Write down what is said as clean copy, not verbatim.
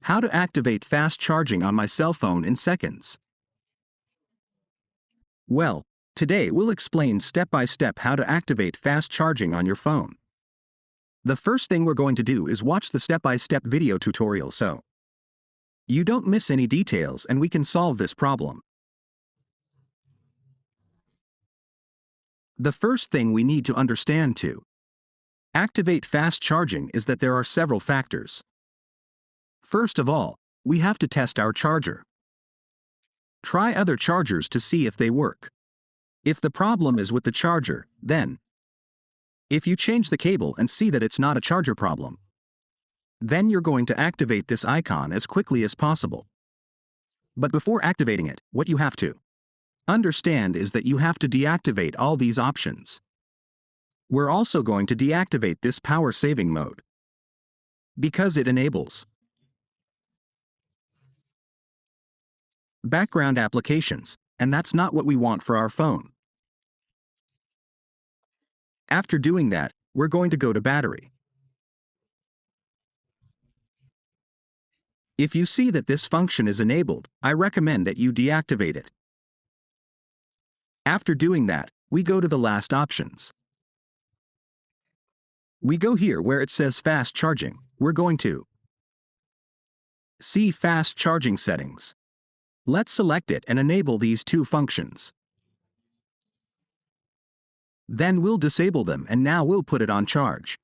How to activate fast charging on my cell phone in seconds. Well, today we'll explain step by step how to activate fast charging on your phone. The first thing we're going to do is watch the step-by-step video tutorial so you don't miss any details and we can solve this problem. The first thing we need to understand to activate fast charging is that there are several factors. First of all, we have to test our charger. Try other chargers to see if they work. If the problem is with the charger, then if you change the cable and see that it's not a charger problem, then you're going to activate this icon as quickly as possible. But before activating it, what you have to understand is that you have to deactivate all these options. We're also going to deactivate this power saving mode because it enables background applications, and that's not what we want for our phone. After doing that, we're going to go to battery. If you see that this function is enabled, I recommend that you deactivate it. After doing that, we go to the last options. We go here where it says fast charging. We're going to see fast charging settings. Let's select it and enable these two functions. Then we'll disable them and now we'll put it on charge.